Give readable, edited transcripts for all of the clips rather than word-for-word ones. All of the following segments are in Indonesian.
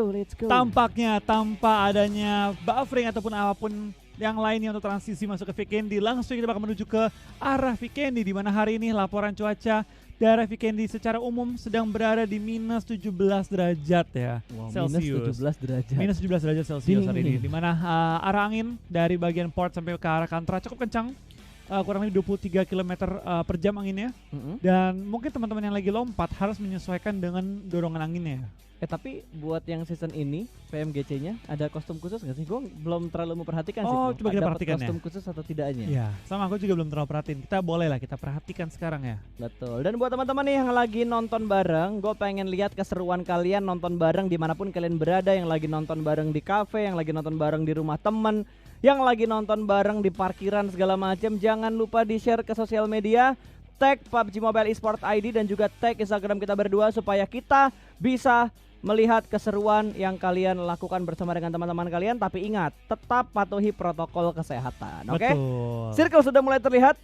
let's go. Tampaknya tanpa adanya buffering ataupun apapun yang lainnya untuk transisi masuk ke Vikendi, langsung kita bakal menuju ke arah Vikendi, di mana hari ini laporan cuaca daerah Vikendi secara umum sedang berada di minus 17 derajat ya, Celcius. Minus 17 derajat. Minus 17 derajat Celcius hari ini, di mana arah angin dari bagian port sampai ke arah Kantra cukup kencang. Kurang lebih 23 km per jam anginnya. Dan mungkin teman-teman yang lagi lompat harus menyesuaikan dengan dorongan anginnya. Tapi buat yang season ini PMGC-nya ada kostum khusus nggak sih? Gue belum terlalu memperhatikan sih. Oh, coba kita perhatikan kostum khusus atau tidaknya? Iya, sama aku juga belum terlalu perhatiin. Kita boleh lah kita perhatikan sekarang ya. Betul. Dan buat teman-teman nih yang lagi nonton bareng, gue pengen lihat keseruan kalian nonton bareng dimanapun kalian berada. Yang lagi nonton bareng di cafe, yang lagi nonton bareng di rumah temen, yang lagi nonton bareng di parkiran segala macam. Jangan lupa di share ke sosial media, tag PUBG Mobile Esports ID dan juga tag Instagram kita berdua supaya kita bisa melihat keseruan yang kalian lakukan bersama dengan teman-teman kalian. Tapi ingat, tetap patuhi protokol kesehatan. Oke? Circle sudah mulai terlihat.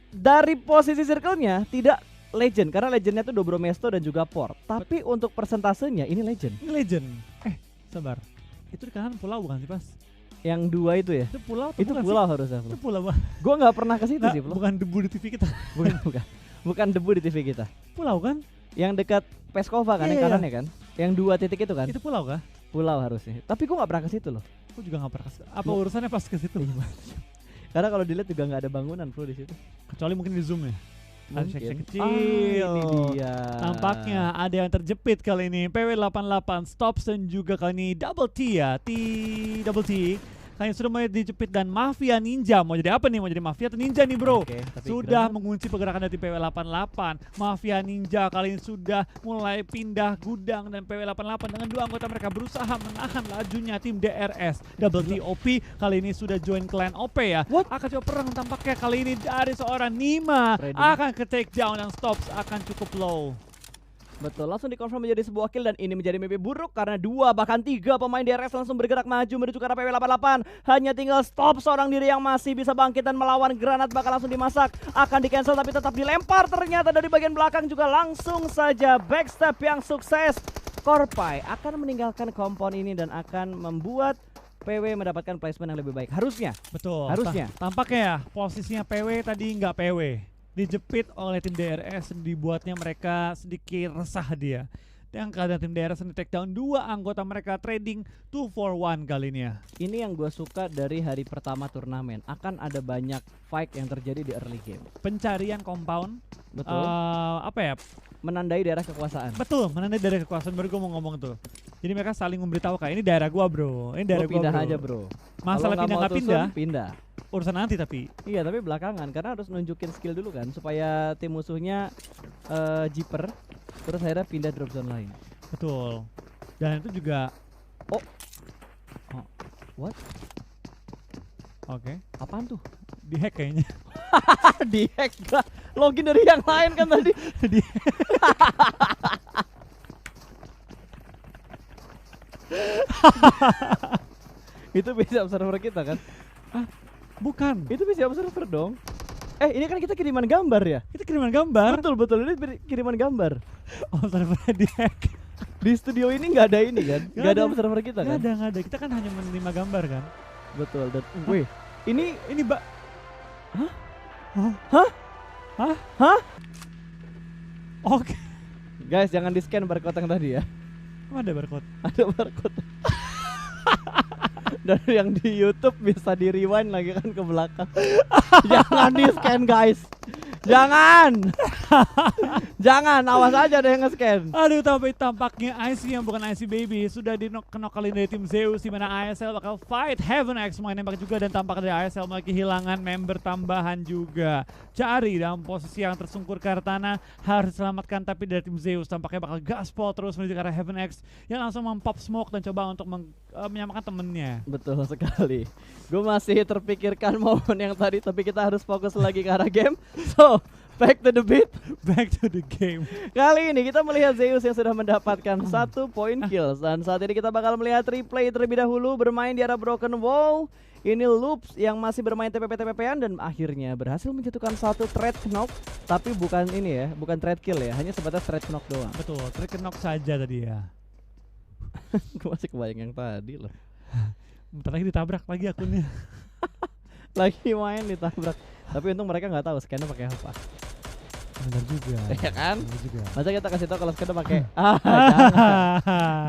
Dari posisi circle-nya tidak legend, karena legendnya itu Dobromesto dan juga Port. Tapi untuk persentasenya ini legend. Ini legend. Sabar. Itu di kanan pulau bukan sih, Pas? Yang dua itu ya? Itu pulau atau itu bukan pulau sih? harusnya. Itu pulau. Gue nggak pernah ke situ sih, bukan debu di TV kita. bukan debu di TV kita. Pulau kan? Yang dekat Peskova kan, yang kanannya kan? Yang 2 titik itu kan? Itu pulau kah? Pulau harusnya. Tapi gue nggak pernah ke situ loh. Aku juga nggak pernah. Apa urusannya pas ke situ? Karena kalau dilihat juga nggak ada bangunan bro di situ. Kecuali mungkin di zoom ya. Ada Mungkin. seksi kecil. Ini dia. Tampaknya ada yang terjepit kali ini. PW88 Stops dan juga kali ini Double T ya. Double T. Kalian sudah mulai dijepit dan Mafia Ninja. Mau jadi apa nih? Mau jadi Mafia atau Ninja nih bro? Sudah mengunci pergerakan dari PW88. Mafia Ninja kali ini sudah mulai pindah gudang. Dan PW88 dengan 2 anggota mereka berusaha menahan lajunya tim DRS. Double T OP kali ini sudah join clan OP ya. Akan coba perang tampaknya kali ini dari seorang Nima. Akan ke take down dan Stops akan cukup low. Betul, langsung dikonfirm menjadi sebuah kill dan ini menjadi mimpi buruk karena 2 bahkan 3 pemain DRS langsung bergerak maju menuju ke arah PW88. Hanya tinggal Stop seorang diri yang masih bisa bangkit dan melawan. Granat bakal langsung dimasak, akan di cancel tapi tetap dilempar ternyata dari bagian belakang juga langsung saja backstep yang sukses. Korpai akan meninggalkan kompon ini dan akan membuat PW mendapatkan placement yang lebih baik. Harusnya. Betul. Harusnya. Tampaknya ya posisinya PW tadi nggak PW. Dijepit oleh tim DRS, dibuatnya mereka sedikit resah dia. Dan keadaan tim DRS di take down 2 anggota mereka trading 2 for 1 kali ini ya. Ini yang gue suka dari hari pertama turnamen. Akan ada banyak fight yang terjadi di early game. Pencarian compound. Betul. Apa ya? Menandai daerah kekuasaan. Betul, menandai daerah kekuasaan. Baru gue mau ngomong tuh. Jadi mereka saling memberitahu kayak ini daerah gua bro, ini daerah gua pindah bro. aja bro. Masalah pindah nggak pindah, pindah. Urusan nanti tapi. Iya tapi belakangan karena harus nunjukin skill dulu kan supaya tim musuhnya jiper, terus akhirnya pindah drop zone lain. Betul. Dan itu juga. What? Oke. Apaan tuh? Dihack kayaknya. Dihack gak? Login dari yang lain kan tadi. Itu bisa server kita kan? Bukan. Itu bisa server dong. Ini kan kita kiriman gambar ya? Kita kiriman gambar. Betul, ini kiriman gambar. Servernya dihack. Di studio ini nggak ada ini kan? Nggak ada observer kita kan? Nggak ada. Kita kan hanya menerima gambar kan? Betul. Dan wih, ini Mbak. Hah? Oke. Guys, jangan di scan barcode yang tadi ya. Emang ada barcode? Ada barcode. Dan yang di YouTube bisa di rewind lagi kan ke belakang. Jangan di scan guys. Jangan. Jangan, awas aja ada yang nge-scan. Aduh, tapi tampaknya IC yang bukan IC Baby sudah dinokalin dari tim Zeus, di mana ASL bakal fight Heaven X main nembak juga, dan tampaknya dari ASL malah kehilangan member tambahan juga. Cari dalam posisi yang tersungkur ke arah tanah, harus diselamatkan, tapi dari tim Zeus tampaknya bakal gaspol terus menuju ke arah Heaven X yang langsung mempop smoke dan coba untuk menyamakan temennya. Betul sekali. Gue masih terpikirkan momen yang tadi, tapi kita harus fokus lagi ke arah game. So, back to the beat. Back to the game. Kali ini kita melihat Zeus yang sudah mendapatkan 1 point kills. Dan saat ini kita bakal melihat replay terlebih dahulu bermain di arah Broken Wall. Ini Loops yang masih bermain TPP-TPP-an dan akhirnya berhasil menjatuhkan 1 trade knock. Tapi bukan ini ya, bukan trade kill ya, hanya sebatas trade knock doang. Betul, trade knock saja tadi ya. Gue masih kebayang yang tadi loh. Bentar lagi ditabrak lagi akunnya. Lagi main ditabrak. Tapi untung mereka nggak tahu scanner pakai apa. Benar juga. Iya kan? Benar juga. Masa kita kasih tahu kalau scanner pakai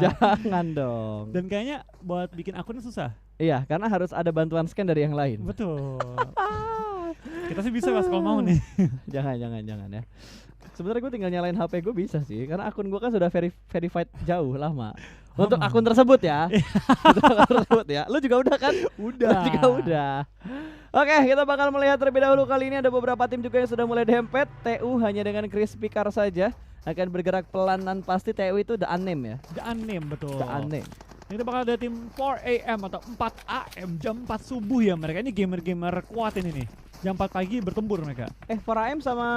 jangan dong. Dan kayaknya buat bikin akunnya susah. Iya, karena harus ada bantuan scan dari yang lain. Betul. Kita sih bisa Mas kalau mau nih. jangan ya. Sebenarnya gue tinggal nyalain HP gue bisa sih, karena akun gue kan sudah verified jauh lama. Untuk akun tersebut ya. Untuk akun tersebut ya. Lu juga udah kan? Udah. Lu juga udah. Oke, kita bakal melihat terlebih dahulu. Kali ini ada beberapa tim juga yang sudah mulai dempet. TU hanya dengan Crispy Car saja akan bergerak pelan dan pasti. TU itu the unnamed ya. The unnamed, betul. The unnamed. Ini bakal ada tim 4 AM atau 4 AM jam 4 subuh ya. Mereka ini gamer-gamer kuat ini nih. Jam 4 pagi bertempur mereka. 4AM sama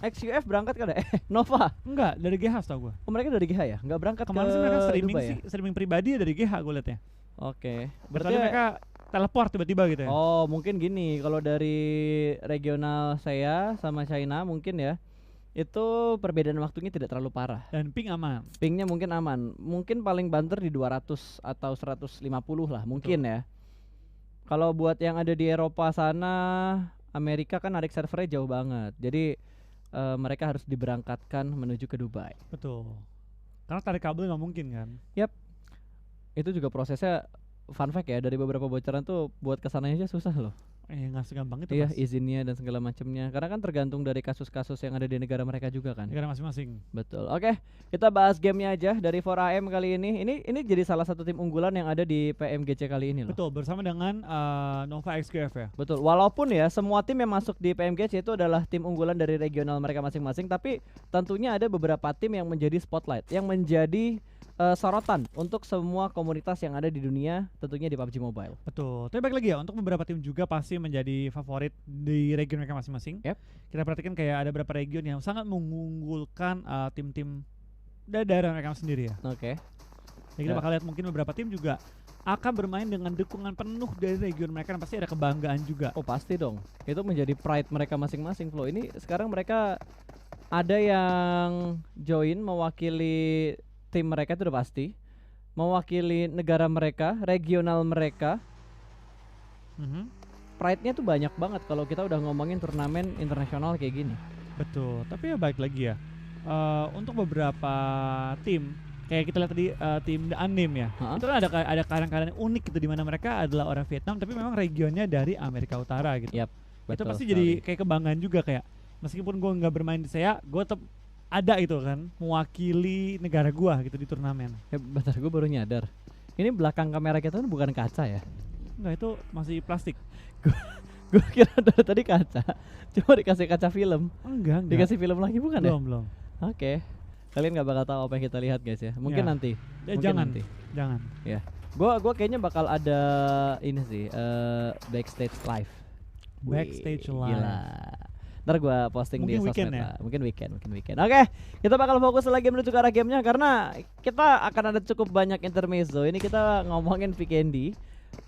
XUF berangkat kan ya? Nova. Enggak, dari GH tau gue. Oh, mereka dari GH ya? Enggak berangkat Kemarin sih ke mereka streaming Dubai sih, ya? streaming pribadi dari GH gue liatnya. Oke. Berarti mereka teleport tiba-tiba gitu ya. Oh, mungkin gini, kalau dari regional saya sama China mungkin ya, itu perbedaan waktunya tidak terlalu parah. Dan ping aman. Pingnya mungkin aman. Mungkin paling banter di 200 atau 150 lah mungkin. Betul. Ya. Kalau buat yang ada di Eropa sana, Amerika kan narik servernya jauh banget. Jadi mereka harus diberangkatkan menuju ke Dubai. Betul. Karena tarik kabel nggak mungkin kan. Yap. Itu juga prosesnya fun fact ya, dari beberapa bocoran tuh buat kesananya aja susah loh. Nggak segampang itu. Iya, izinnya dan segala macamnya. Karena kan tergantung dari kasus-kasus yang ada di negara mereka juga kan. Negara masing-masing. Betul. Oke, kita bahas gamenya aja dari 4AM kali ini. Ini jadi salah satu tim unggulan yang ada di PMGC kali ini loh. Betul, bersama dengan Nova XQF ya. Betul. Walaupun ya semua tim yang masuk di PMGC itu adalah tim unggulan dari regional mereka masing-masing, tapi tentunya ada beberapa tim yang menjadi spotlight, yang menjadi sorotan untuk semua komunitas yang ada di dunia, tentunya di PUBG Mobile. Betul. Tapi balik lagi ya, untuk beberapa tim juga pasti menjadi favorit di region mereka masing-masing. Yep. Kita perhatikan kayak ada beberapa region yang sangat mengunggulkan tim-tim dari daerah mereka sendiri ya. Oke. Ya, kita bakal lihat mungkin beberapa tim juga akan bermain dengan dukungan penuh dari region mereka, dan pasti ada kebanggaan juga. Oh pasti dong. Itu menjadi pride mereka masing-masing, Flo. Ini sekarang mereka ada yang join mewakili tim mereka itu udah pasti, mewakili negara mereka, regional mereka. Pride-nya tuh banyak banget kalau kita udah ngomongin turnamen internasional kayak gini. Betul. Tapi ya baik lagi ya, untuk beberapa tim kayak kita lihat tadi tim The Unnamed ya, itu kan ada kadang-kadang unik gitu, di mana mereka adalah orang Vietnam tapi memang regionnya dari Amerika Utara gitu. Yap, itu pasti jadi kayak kebanggaan juga, kayak meskipun gue nggak bermain di saya, gue tetap ada itu kan, mewakili negara gua gitu di turnamen. Bentar, gue baru nyadar. Ini belakang kamera kita kan bukan kaca ya? Enggak, itu masih plastik. Gue kira dari tadi kaca, cuma dikasih kaca film. Enggak. Dikasih film lagi bukan ya? Belum. Oke. Kalian nggak bakal tahu apa yang kita lihat guys ya. Mungkin nanti. Jangan. Ya. Gua kayaknya bakal ada ini sih, backstage live. Backstage live. Gila. Ntar gue posting mungkin di sosmed ya? lah. Mungkin weekend. Oke, kita bakal fokus lagi menuju ke arah gamenya, karena kita akan ada cukup banyak intermezzo. Ini kita ngomongin Vikendi.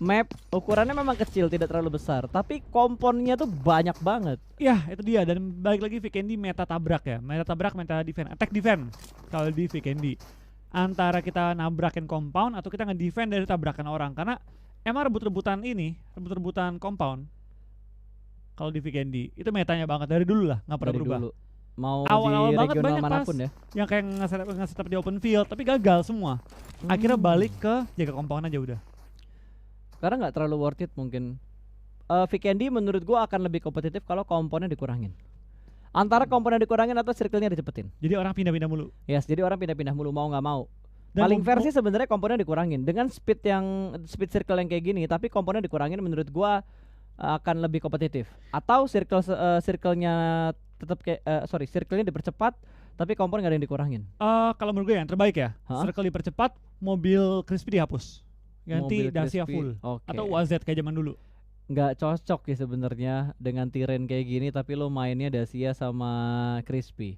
Map ukurannya memang kecil, tidak terlalu besar, tapi komponnya tuh banyak banget. Ya, itu dia. Dan balik lagi Vikendi meta tabrak ya. Meta tabrak, meta defense, attack defense kalau di Vikendi. Antara kita nabrakin compound atau kita nge-defend dari tabrakan orang. Karena emang rebut-rebutan compound kalau di Vikendi itu metanya banget dari dulu lah, nggak pernah berubah. Dulu. Mau awal-awal di banget regional manapun ya. Yang kayak nge-setup di open field tapi gagal semua. Akhirnya balik ke jaga compound aja udah. Karena nggak terlalu worth it mungkin. Vikendi menurut gua akan lebih kompetitif kalau komponnya dikurangin. Antara komponen dikurangin atau circle-nya dicepetin. Jadi orang pindah-pindah mulu. Yes, jadi orang pindah-pindah mulu mau nggak mau. Dan paling fair sih sebenarnya komponen dikurangin dengan speed circle yang kayak gini, tapi komponen dikurangin menurut gua akan lebih kompetitif. Atau circle-nya tetap kayak circle-nya dipercepat tapi komponen gak ada yang dikurangin. Kalau menurut gue yang terbaik ya, circle dipercepat, mobil Crispy dihapus. Ganti Dacia full. Atau UAZ kayak zaman dulu. Nggak cocok ya sebenarnya dengan Tyren kayak gini, tapi lo mainnya Dacia sama Crispy.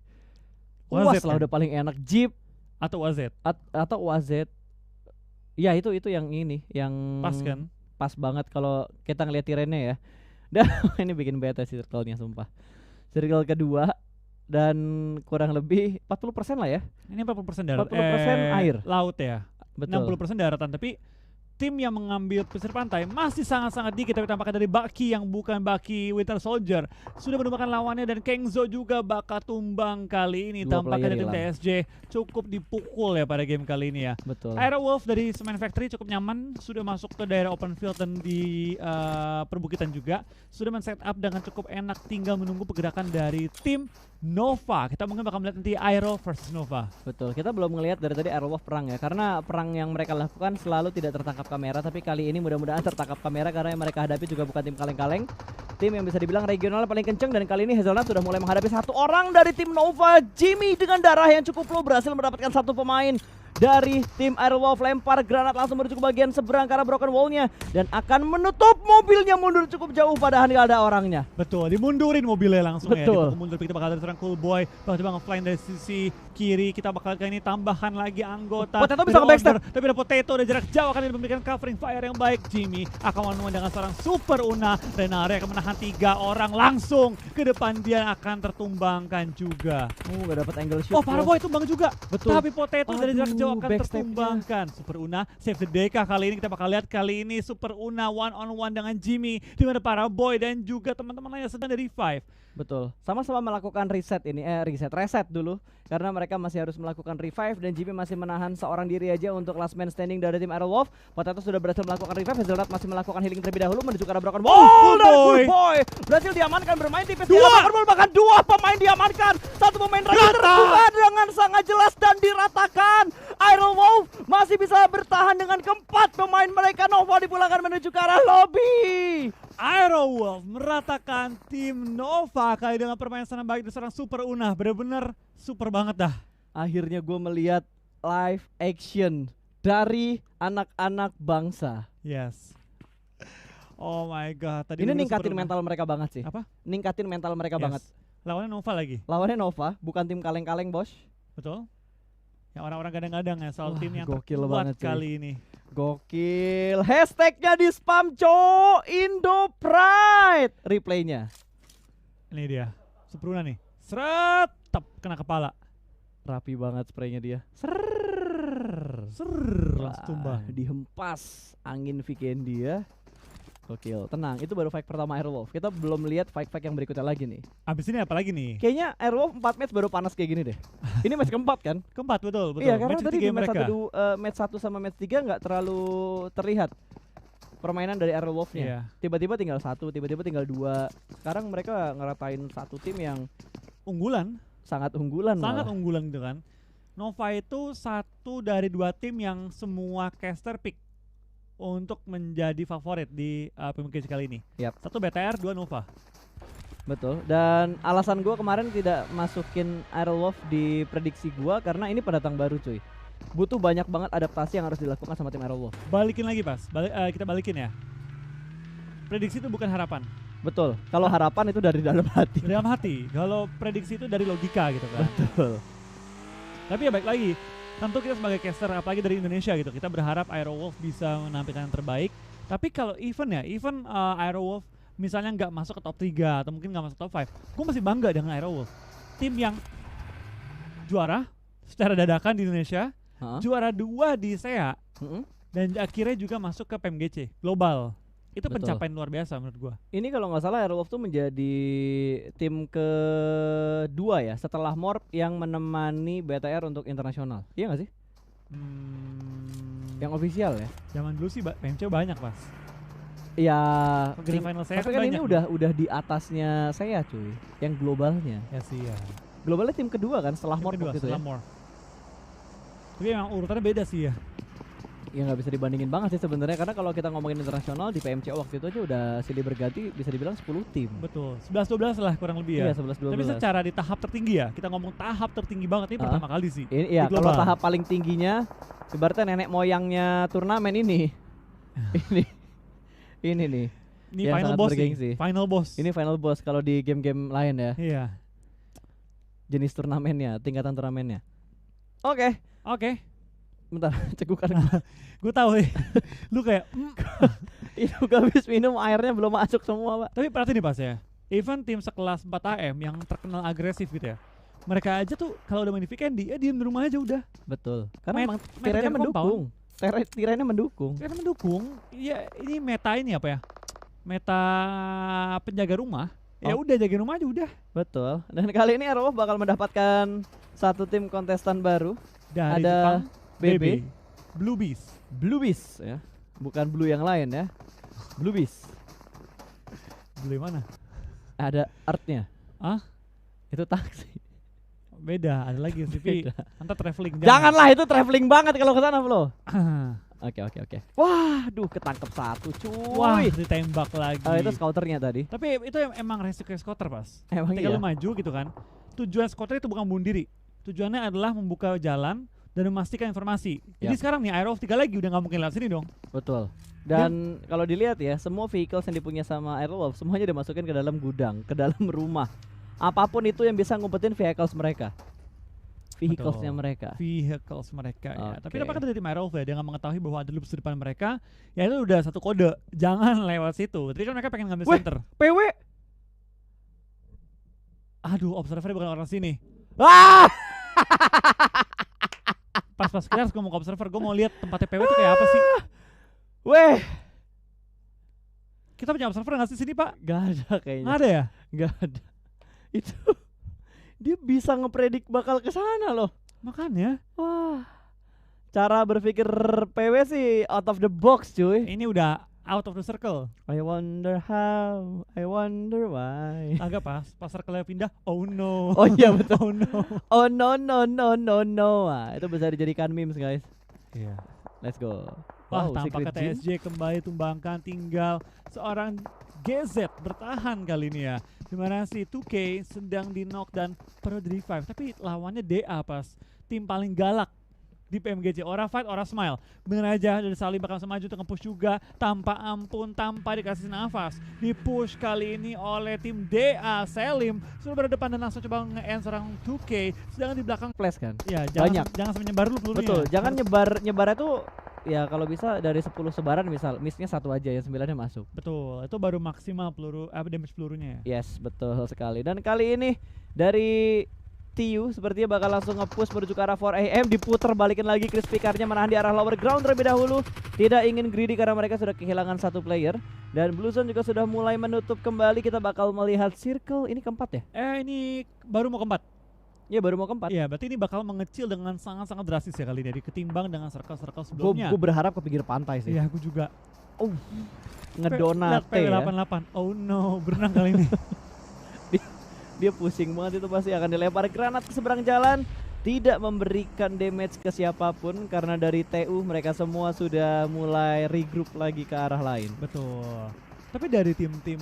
UAZ lah udah paling enak. Jeep atau UAZ. Atau UAZ. Ya itu yang ini, yang pas kan? Pas banget kalau kita ngeliat Tyrennya ya. Dan ini bikin bete sih circle-nya sumpah. Circle kedua dan kurang lebih 40% lah ya. Ini 40% darat. 40% air. Laut ya. Betul. 60% daratan, tapi tim yang mengambil pesisir pantai masih sangat-sangat dikit, tapi tampaknya dari Baki yang bukan Baki Winter Soldier sudah menemukan lawannya, dan Kengzo juga bakal tumbang kali ini. 2 Tampaknya dari tim player TSJ cukup dipukul ya pada game kali ini ya. Betul. Aero Wolf dari Semen Factory cukup nyaman, sudah masuk ke daerah open field dan di perbukitan juga. Sudah men-set up dengan cukup enak, tinggal menunggu pergerakan dari tim Nova. Kita mungkin bakal melihat nanti Aero versus Nova. Betul, kita belum ngelihat dari tadi Aerowolf perang ya, karena perang yang mereka lakukan selalu tidak tertangkap kamera, tapi kali ini mudah-mudahan tertangkap kamera karena yang mereka hadapi juga bukan tim kaleng-kaleng, tim yang bisa dibilang regional paling kenceng, dan kali ini Hazelnut sudah mulai menghadapi satu orang dari tim Nova. Jimmy dengan darah yang cukup low berhasil mendapatkan satu pemain dari tim Aerowolf, lempar granat langsung menuju ke bagian seberang karena broken wall-nya dan akan menutup mobilnya mundur cukup jauh padahal nggak ada orangnya. Betul, dimundurin mobilnya langsung. Betul. Ya. Mundur, kita bakal ada seorang Cool Boy, bakal coba nge-flying dari sisi kiri. Kita bakal kali ini tambahkan lagi anggota. Potato bisa nge-backstab. Tapi ada Potato dari jarak jauh akan memberikan covering fire yang baik. Jimmy akan menemukan dengan seorang Super Una. Renare akan menahan 3 orang langsung ke depan, dia akan tertumbangkan juga. Gak dapat angle shoot. Oh, Paraboy tumbang juga. Betul. Tapi Potato dari jarak jauh akan backstepnya. tertumbangkan. Super Una save the day kah kali ini? Kita bakal lihat kali ini Super Una one on one dengan Jimmy, di mana Paraboy dan juga teman-teman lainnya sedang dari revive. Betul, sama-sama melakukan reset dulu karena mereka masih harus melakukan revive dan Jimmy masih menahan seorang diri aja untuk last man standing dari tim Aerowolf. Potato sudah berhasil melakukan revive, Hazelnut masih melakukan healing terlebih dahulu menuju ke arah broken wall. Dan Cool Boy berhasil diamankan, bermain tipis di arah broken wall, bahkan 2 pemain diamankan, 1 pemain lagi terbuka dengan sangat jelas dan diratakan. Aerowolf masih bisa bertahan dengan keempat pemain mereka. Nova dipulangkan menuju ke arah lobby. Aerowolf meratakan tim Nova kali dengan permainan sana baik dari seorang Super Una. Bener-bener super banget dah. Akhirnya gue melihat live action dari anak-anak bangsa. Yes. Oh my god. Tadi Ini dulu ningkatin Super Una. mental mereka banget sih. Apa? Ningkatin mental mereka Yes. banget. Lawannya Nova lagi. Lawannya Nova, bukan tim kaleng-kaleng, bos. Betul. Yang orang-orang kadang-kadang ya soal Wah, tim yang gokil terkuat banget, cuy. kali ini. Gokil. Hashtagnya di spam, cok. Indo Pride. Replaynya. Ini dia. Super Una nih. Seret. Tep. Kena kepala. Rapi banget spraynya dia. Langsung tumbang. Dihempas angin weekend dia. Gokil. Tenang, itu baru fight pertama Aerowolf. Kita belum lihat fight-fight yang berikutnya lagi nih. Abis ini apa lagi nih? Kayaknya Aerowolf 4 match baru panas kayak gini deh. Ini match keempat kan? Keempat, betul. Iya, karena Match tadi ketiga di match mereka. 1, match 1 sama match 3 nggak terlalu terlihat permainan dari Aerowolf-nya. Iya. Tiba-tiba tinggal 1, tiba-tiba tinggal 2. Sekarang mereka ngeratain satu tim yang Unggulan. sangat unggulan Sangat malah. unggulan gitu kan. Nova itu 1 dari 2 tim yang semua caster pick untuk menjadi favorit di PMGC kali ini. Yap. 1 BTR, 2 Nova. Betul. Dan alasan gua kemarin tidak masukin Aerowolf di prediksi gua karena ini pendatang baru, cuy. Butuh banyak banget adaptasi yang harus dilakukan sama tim Aerowolf. Balikin lagi pas, kita balikin ya. Prediksi itu bukan harapan, Betul. Kalau harapan itu dari dalam hati. dari dalam hati. Kalau prediksi itu dari logika gitu kan. Betul. Tapi ya baik lagi, tentu kita sebagai caster apalagi dari Indonesia gitu, kita berharap Aerowolf bisa menampilkan yang terbaik. Tapi kalau event Aerowolf misalnya nggak masuk ke top 3 atau mungkin nggak masuk top 5, gue masih bangga dengan Aerowolf. Tim yang juara secara dadakan di Indonesia, juara 2 di SEA, dan akhirnya juga masuk ke PMGC global. Itu Betul. pencapaian luar biasa menurut gua. Ini kalau nggak salah Aerowolf tuh menjadi tim kedua ya setelah Morp yang menemani BTR untuk internasional. Iya nggak sih? Yang official ya? Zaman dulu sih PMC banyak pas. Ya. Grand final saya tapi kan kan ini banyak udah di atasnya saya cuy. Yang globalnya. Ya sih ya. Globalnya tim kedua kan setelah Tim Morp kedua, waktu itu ya. setelah Morp. Tapi emang urutannya beda sih ya. Ya nggak bisa dibandingin banget sih sebenarnya karena kalau kita ngomongin internasional di PMC waktu itu aja udah silih berganti bisa dibilang 10 tim. Betul. 11-12 lah kurang lebih ya. Iya 11-12. Tapi secara di tahap tertinggi ya, kita ngomong tahap tertinggi banget ini pertama kali sih. Ini ya di kalau global. tahap paling tingginya ibaratnya nenek moyangnya turnamen ini. ini nih. Ini yang final sangat boss nih. bergengsi. Final boss. Ini final boss kalau di game-game lain ya. Iya. Jenis turnamennya, tingkatan turnamennya. Oke. Oke. Bentar, cegukan gua. Gue tahu nih. Lu kayak Itu gak habis minum airnya belum masuk semua, Pak. tapi perhati nih pas ya. Even tim sekelas 4AM yang terkenal agresif gitu ya. Mereka aja tuh kalau udah main di weekend ya diem di rumah aja udah. Betul. Karena Main- emang main tirainya kerjaan mendukung. Tirannya mendukung. Karena mendukung. Ya ini meta ini apa ya? Meta penjaga rumah. Ya Oh. udah jaga rumah aja udah. Betul. Dan kali ini Airwolf bakal mendapatkan satu tim kontestan baru. Dari Ada Jepang, BB, Blue Beast. Blue Beast ya. Bukan blue yang lain ya. Blue Beast. Blue mana? Ada artnya. Ah? Itu taksi. Beda, ada lagi tapi Beda. Anta traveling. Janganlah itu traveling banget kalau ke sana, Flo. Oke. Waduh, ketangkep satu, cuy. Wah, ditembak lagi. Itu scouternya tadi. Tapi itu emang resiko skuter pas. Emang Ketika iya. lu maju gitu kan, tujuan skuter itu bukan bunuh diri. Tujuannya adalah membuka jalan dan memastikan informasi. Jadi Yap. sekarang nih Airwolf 3 lagi udah nggak mungkin lewat sini dong. Betul. Dan kalau dilihat ya, semua vehicles yang dipunya sama Airwolf semuanya dimasukin ke dalam gudang, ke dalam rumah. Apapun itu yang bisa ngumpetin vehicles mereka. Vehiclesnya Betul. mereka. Vehicles mereka ya. Tapi Oke. apakah dari tim Airwolf ya, dia nggak mengetahui bahwa ada loops di depan mereka, ya itu udah satu kode, jangan lewat situ. Tadi kan mereka pengen ngambil Weh. center. PW. Aduh, observer bukan orang sini. Ah! Pas kita harus ngomong ke observer, gue mau lihat tempatnya PW itu kayak apa sih. Weh, Kita punya observer nggak sih sini pak? gak ada Nggak kayaknya. ada ya? Gak ada. Itu dia bisa ngepredik bakal ke sana loh. Makanya Wah. Cara berpikir PW sih out of the box, cuy. ini udah out of the circle. I wonder how, I wonder why. Agak pas circle pindah. Oh no. Oh iya betul. Oh no. Oh no no no no no. Wah, itu bisa dijadikan memes, guys. Iya. Let's go. Wah, Wow, tampaknya Secret Gym. TSJ kembali tumbangkan, tinggal seorang GZ bertahan kali ini ya. Dimana si 2K sedang di knock dan perlu di revive. Tapi lawannya DA pas. Tim paling galak di PMGC. Ora fight, ora smile. Bener aja dari Sali bakal semaju untuk nge-push juga. Tanpa ampun, tanpa dikasih nafas. Di-push kali ini oleh tim DA. Selim sudah berdepan dan langsung coba nge-end seorang 2K. Sedangkan di belakang Flash kan? ya Banyak. jangan sampai nyebar dulu pelurunya. Betul. Jangan nyebarnya tuh ya kalau bisa dari 10 sebaran misal missnya satu aja yang 9-nya masuk. Betul, itu baru maksimal damage pelurunya ya. Yes, betul sekali. Dan kali ini dari TU sepertinya bakal langsung nge-push menuju ke arah 4AM, diputer balikin lagi Crispy Car-nya menahan di arah lower ground terlebih dahulu. Tidak ingin greedy karena mereka sudah kehilangan satu player. Dan Blue Zone juga sudah mulai menutup kembali. Kita bakal melihat circle ini keempat ya? Ini baru mau keempat. Iya baru mau keempat. Iya, berarti ini bakal mengecil dengan sangat-sangat drastis ya kali ini ketimbang dengan circle-circle sebelumnya. Gue berharap ke pinggir pantai sih. Iya, aku juga. Ngedonate ya. PW88. Oh no, berenang kali ini. Dia pusing banget itu, pasti akan dilempar granat ke seberang jalan. Tidak memberikan damage ke siapapun karena dari TU mereka semua sudah mulai regroup lagi ke arah lain. Betul. Tapi dari tim-tim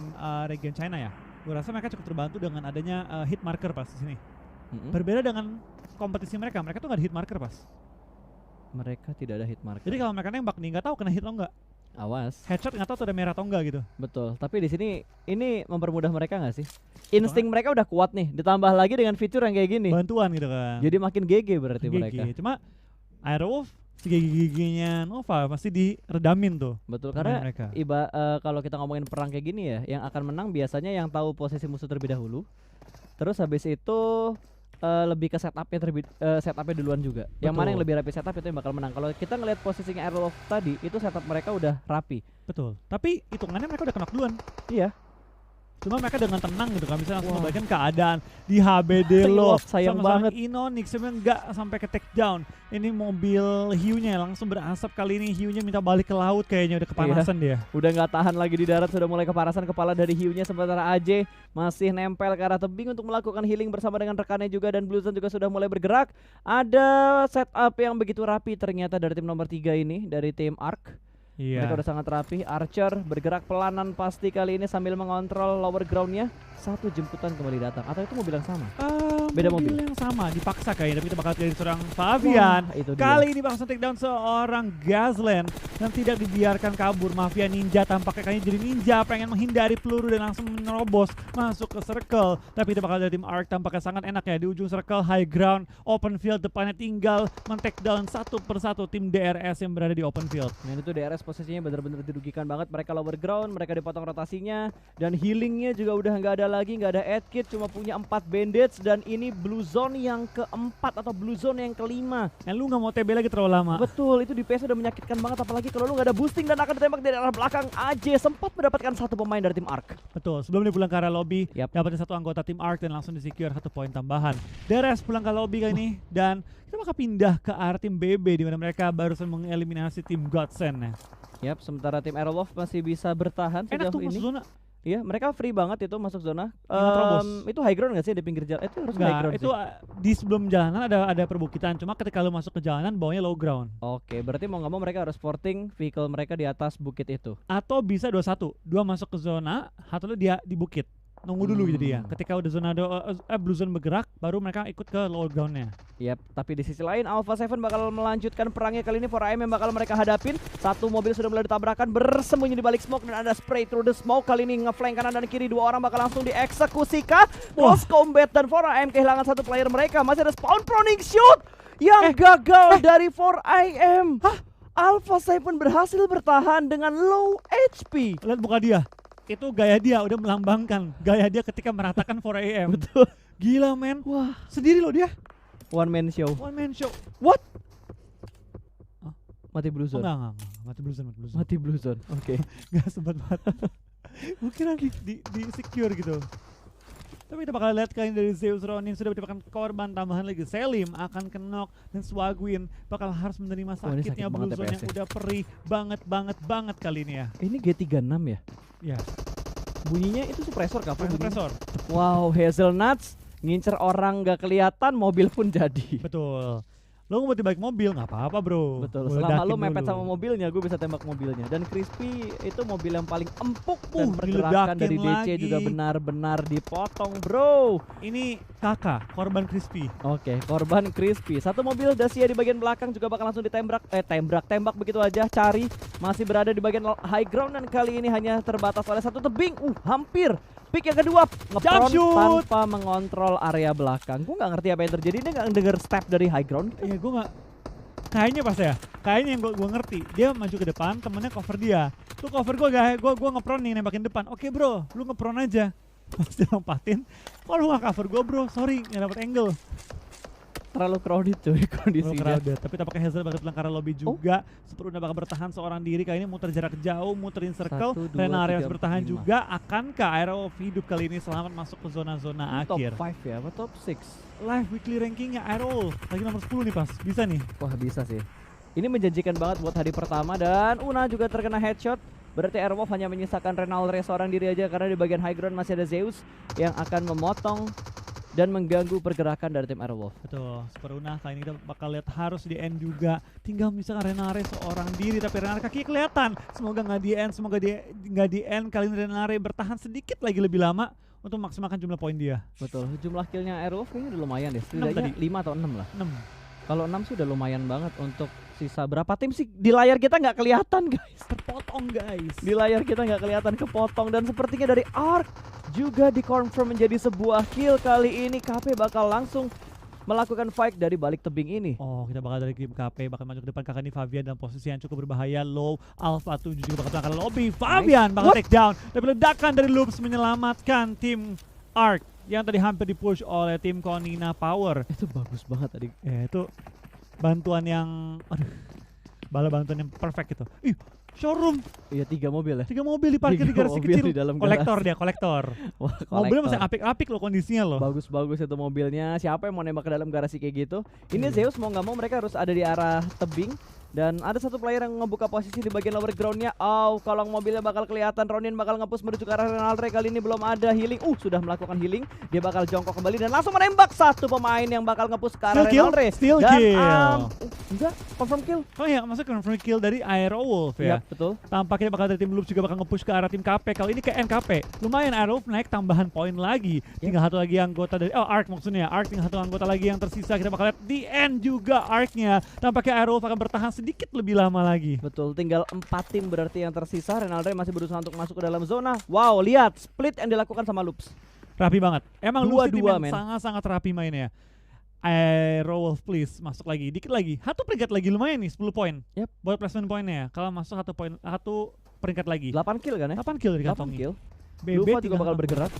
region China ya, gue rasa mereka cukup terbantu dengan adanya hit marker pas di sini. Berbeda dengan kompetisi mereka tuh nggak ada hit marker pas. Mereka tidak ada hit marker. Jadi kalau mereka nembak nih nggak tahu kena hit atau nggak. Awas. Headshot nggak tahu tuh ada merah atau enggak gitu. Betul. Tapi di sini ini mempermudah mereka nggak sih? Insting mereka udah kuat nih. Ditambah lagi dengan fitur yang kayak gini. Bantuan gitu kan. Jadi makin GG berarti GG. mereka. Cuma Airwolf si GG-nya Nova pasti diredamin tuh. Betul, pemain karena mereka. kalau kita ngomongin perang kayak gini ya, yang akan menang biasanya yang tahu posisi musuh terlebih dahulu. Terus habis itu lebih ke setupnya duluan juga. Yang mana yang lebih rapi setup itu yang bakal menang. Kalau kita ngelihat posisinya Airwolf tadi, itu setup mereka udah rapi. Betul. Tapi hitungannya mereka udah kena duluan. Iya. Cuma mereka dengan tenang gitu kan bisa langsung Wah. membalikkan keadaan di HBD lo. Reload, sayang Sama-sama banget. Inonix sebenarnya nggak sampai ke take down. Ini mobil hiunya langsung berasap kali ini, hiunya minta balik ke laut kayaknya udah kepanasan dia. Udah nggak tahan lagi di darat, sudah mulai kepanasan kepala dari hiunya, sementara AJ masih nempel ke arah tebing untuk melakukan healing bersama dengan rekannya juga, dan Blue Zone juga sudah mulai bergerak. Ada setup yang begitu rapi ternyata dari tim nomor 3 ini, dari tim ARK. Iya. Mereka udah sangat rapi. Archer bergerak pelanan pasti kali ini sambil mengontrol lower groundnya. Satu jemputan kembali datang. Atau itu mobil yang sama? Beda mobil yang sama dipaksa kayaknya, tapi kita bakal jadi seorang Fabian. Wah, itu dia. Kali ini bakal take down seorang Gazland dan tidak dibiarkan kabur. Mafia Ninja tampaknya kayaknya jadi ninja, pengen menghindari peluru dan langsung menerobos masuk ke circle. Tapi kita bakal dari tim ARK tampaknya sangat enak ya di ujung circle, high ground, open field, depannya tinggal men-take down satu persatu tim DRS yang berada di open field. Dan itu DRS posisinya benar-benar dirugikan banget. Mereka lower ground, mereka dipotong rotasinya, dan healingnya juga udah nggak ada lagi, nggak ada add kit, cuma punya 4 bandage, dan ini blue zone yang keempat atau blue zone yang kelima. Lu nggak mau TB lagi terlalu lama. Betul, itu DPS udah menyakitkan banget, apalagi kalau lu nggak ada boosting dan akan ditembak dari arah belakang. AJ sempat mendapatkan 1 pemain dari tim ARK. Betul, sebelum dia pulang ke area lobby, Yap. dapetin 1 anggota tim ARK dan langsung di-secure 1 poin tambahan. Deres pulang ke lobby kali ini, dan kita bakal pindah ke arah tim BB di mana mereka barusan mengeliminasi tim Godsend ya. Yap, sementara tim Aerolov masih bisa bertahan Enak tuh sejauh masuk ini. zona. Iya, mereka free banget itu masuk zona. terobos. Itu high ground nggak sih di pinggir jalan? Itu harus high Enggak, ground itu sih. di sebelum jalanan ada perbukitan, cuma ketika lu masuk ke jalanan bawahnya low ground. Oke, berarti mau nggak mau mereka harus porting vehicle mereka di atas bukit itu. Atau bisa 2-1, 2 masuk ke zona, satu lu dia di bukit. Nunggu dulu jadi ya. Ketika udah zona blue zone bergerak, baru mereka ikut ke low groundnya. Yap, tapi di sisi lain Alpha 7 bakal melanjutkan perangnya kali ini. 4AM yang bakal mereka hadapin. 1 mobil sudah mulai ditabrakan, bersembunyi di balik smoke, dan ada spray through the smoke. Kali ini ngeflank kanan dan kiri, 2 orang bakal langsung dieksekusi kah? Close combat, dan 4AM kehilangan 1 player mereka. Masih ada spawn proning shoot yang gagal dari 4AM. Alpha 7 berhasil bertahan dengan low HP. Lihat muka dia. Itu gaya dia udah melambangkan gaya dia ketika meratakan 4AM. Betul. Gila men. Wah, Sendiri loh dia. one man show. One man show. What? Hah? Mati blue Oh, zone. enggak. Mati blue zone, mati blue zone. Mati blue zone. Oke. Gak sempat mati. Mungkin di secure gitu. Tapi kita bakal lihat kali ini dari Zeus Ronin sudah mendapatkan korban tambahan lagi. Selim akan kenok dan Swagwin bakal harus menerima Wah, ini sakit sakitnya blue banget zone yang TPS-nya. udah perih banget kali ini ya. Ini G36 ya? Ya, Bunyinya itu suppressor kah? Apa bunyinya? kompresor. Wow, Hazelnuts ngincer orang gak kelihatan, mobil pun jadi. Betul. Lo mau di balik mobil nggak apa-apa bro. Betul. Gua Selama ledakin lo mepet dulu. sama mobilnya, gue bisa tembak mobilnya. Dan Crispy itu mobil yang paling empuk, dan pergerakan diledakin dari DC lagi. juga benar-benar dipotong, bro. Ini kakak korban Crispy. Oke, korban Crispy. 1 mobil Dacia di bagian belakang juga bakal langsung tembak begitu aja. Cari masih berada di bagian high ground, dan kali ini hanya terbatas oleh 1 tebing. Hampir. Pick yang kedua, ngepron shoot. tanpa mengontrol area belakang. Gue nggak ngerti apa yang terjadi. Dia nggak denger step dari high ground. Iya gue nggak. Kayaknya pas ya. Kayaknya yang gue ngerti. Dia maju ke depan, temennya cover dia. Lu cover gue gak? Gue ngepron nih nembakin depan. Oke bro, lu ngepron aja. Pas dia lompatin, kok lu gak cover gue bro? Sorry, gak dapet angle. Terlalu crowded cuy Terlalu kondisinya. crowded. Tapi tampaknya Hazel bakal pulang ke arah lobby juga. Sepertinya bakal bertahan seorang diri. Kali ini muter jarak jauh, muterin circle. 1, 2, Renari 3, harus bertahan 4, 5. juga. Akankah Aero hidup kali ini selamat masuk ke zona-zona Top akhir? 5 ya, apa top 6? Live weekly rankingnya Aero lagi nomor 10 nih pas. Bisa nih. Wah, bisa sih. Ini menjanjikan banget buat hari pertama, dan Una juga terkena headshot. Berarti Airwolf hanya menyisakan Renalre seorang diri aja, karena di bagian high ground masih ada Zeus yang akan memotong dan mengganggu pergerakan dari tim Airwolf. Betul, Super Una kali ini kita bakal lihat harus di end juga. Tinggal misalkan Renare seorang diri, tapi Renare kaki kelihatan. Semoga nggak di end, nggak di end. Kali ini Renare bertahan sedikit lagi lebih lama untuk maksimalkan jumlah poin dia. Betul, jumlah killnya Airwolf kayaknya udah lumayan deh. 6 Setidaknya tadi. 5 atau 6 lah. 6. Kalau 6 sih udah lumayan banget. Untuk sisa berapa tim sih di layar kita nggak kelihatan guys. Terpotong guys. Di layar kita nggak kelihatan, kepotong. Dan sepertinya dari ARK juga dikonfirm menjadi sebuah kill. Kali ini KP bakal langsung melakukan fight dari balik tebing ini. Oh, kita bakal dari tim KP bakal maju ke depan. Kakak ini Fabian dalam posisi yang cukup berbahaya. Low Alpha 7 juga bakal belakang lobby. Fabian bakal take down. Dan ledakan dari Loops menyelamatkan tim ARK yang tadi hampir dipush oleh tim Konina Power. Itu bagus banget tadi. Ya itu bantuan yang bala bantuan yang perfect gitu. Ih, showroom Iya, 3 mobil ya. 3 mobil diparkir di 3 garasi mobil kecil. di dalam Kolektor garasi. dia, kolektor. Wah, Mobilnya kolektor. masih apik-apik loh kondisinya loh. Bagus-bagus itu mobilnya. Siapa yang mau nembak ke dalam garasi kayak gitu? Ini Zeus mau nggak mau mereka harus ada di arah tebing. Dan ada 1 player yang ngebuka posisi di bagian lower groundnya. Kolong mobilnya bakal kelihatan. Ronin bakal nge-push menuju ke arah Renalre. Kali ini belum ada healing. Sudah melakukan healing. Dia bakal jongkok kembali dan langsung menembak 1 pemain yang bakal nge-push ke arah Steal kill? Renalre. Steal Dan kill. enggak, confirm kill. Oh iya, maksudnya confirm kill dari Aerowolf ya. Yap, betul. Tampaknya bakal dari tim Loops juga bakal nge-push ke arah tim KP. Kalau ini ke NKP, lumayan Aerowolf naik tambahan poin lagi. Tinggal 1 lagi anggota dari ARK maksudnya. ARK tinggal 1 anggota lagi yang tersisa. Kita bakal lihat di end juga ARK-nya. Tampaknya Aerowolf akan bertahan sedikit lebih lama lagi. Betul, tinggal 4 tim berarti yang tersisa. Renalre masih berusaha untuk masuk ke dalam zona. Wow, lihat split yang dilakukan sama Loops. Rapi banget. Emang Loops tim Dua-dua, yang men. sangat-sangat rapi mainnya. Aerowolf please masuk lagi, dikit lagi, satu peringkat lagi lumayan nih 10 poin. Yep. Buat placement poinnya ya. Kalau masuk satu peringkat lagi. 8 kill kan ya? 8 kill 8 dikantongi. kill. BB Lupa juga bakal 38. bergerak.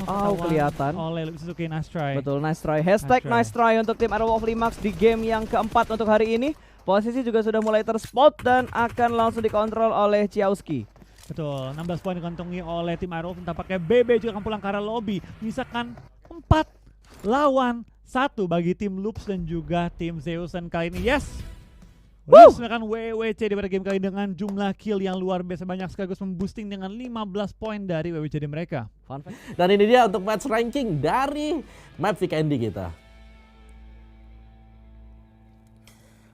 Oh, Kelihatan. Oleh Suzuki nice try. Betul, nice try. Hashtag nice try untuk tim Aerowolf Limax di game yang keempat untuk hari ini. Posisi juga sudah mulai terspot dan akan langsung dikontrol oleh Ciauski. Betul, 16 poin dikantongi oleh tim Aerowolf. Tampaknya BB juga akan pulang ke arah lobby. Misalkan 4 lawan 1 bagi tim Loops dan juga tim Zeus. Dan kali ini yes, Loops menekan WWC di pada game kali dengan jumlah kill yang luar biasa banyak, sekaligus memboosting dengan 15 poin dari WWCD mereka. Fun fact. Dan ini dia untuk match ranking dari map weekend kita.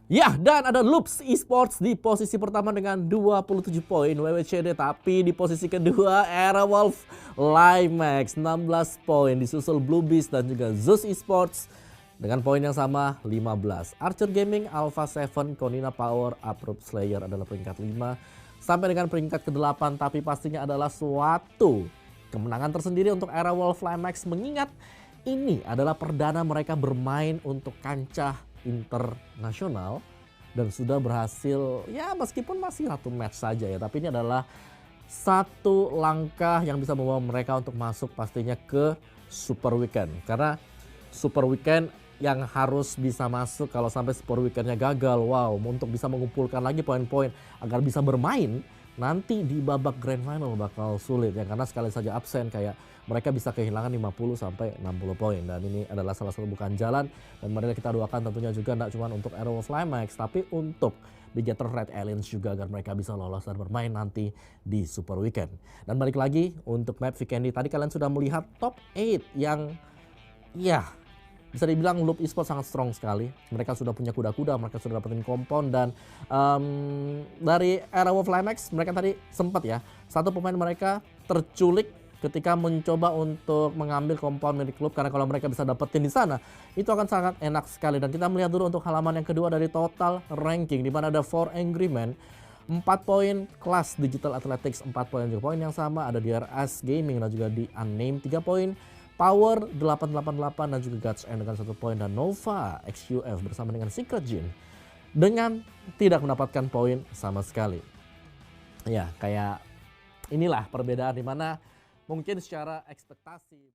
Ya, dan ada Loops Esports di posisi pertama dengan 27 poin WWCD, tapi di posisi kedua Aerowolf Limax 16 poin, disusul Blue Beast dan juga Zeus Esports dengan poin yang sama 15. Archer Gaming, Alpha 7, Konina Power, Uproot Slayer adalah peringkat 5 sampai dengan peringkat ke-8, tapi pastinya adalah suatu kemenangan tersendiri untuk Aerowolf Limax, mengingat ini adalah perdana mereka bermain untuk kancah internasional dan sudah berhasil, ya meskipun masih satu match saja ya, tapi ini adalah satu langkah yang bisa membawa mereka untuk masuk pastinya ke Super Weekend. Karena Super Weekend yang harus bisa masuk, kalau sampai Super Weekendnya gagal, wow, untuk bisa mengumpulkan lagi poin-poin agar bisa bermain nanti di babak Grand Final bakal sulit ya, karena sekali saja absen kayak mereka bisa kehilangan 50 sampai 60 poin, dan ini adalah salah satu bukan jalan. Dan mari kita doakan tentunya juga tidak cuma untuk Aerowolf Limax tapi untuk Digital Red Aliens juga, agar mereka bisa lolos dan bermain nanti di Super Weekend. Dan balik lagi untuk map weekend tadi, kalian sudah melihat top 8 yang ya bisa dibilang Loop Esports sangat strong sekali. Mereka sudah punya kuda-kuda, mereka sudah dapetin kompon, dan dari Aerowolf Limax mereka tadi sempat ya, satu pemain mereka terculik ketika mencoba untuk mengambil kompon milik klub, karena kalau mereka bisa dapetin di sana itu akan sangat enak sekali. Dan kita melihat dulu untuk halaman yang kedua dari total ranking, di mana ada 4 Angry Men 4 poin, kelas Digital Athletics 4 poin, juga poin yang sama ada di RS Gaming dan juga di Unnamed 3 poin, Power 888 dan juga Guts N dengan 1 poin, dan Nova XUF bersama dengan Secret Jin dengan tidak mendapatkan poin sama sekali. Ya, kayak inilah perbedaan, dimana mungkin secara ekspektasi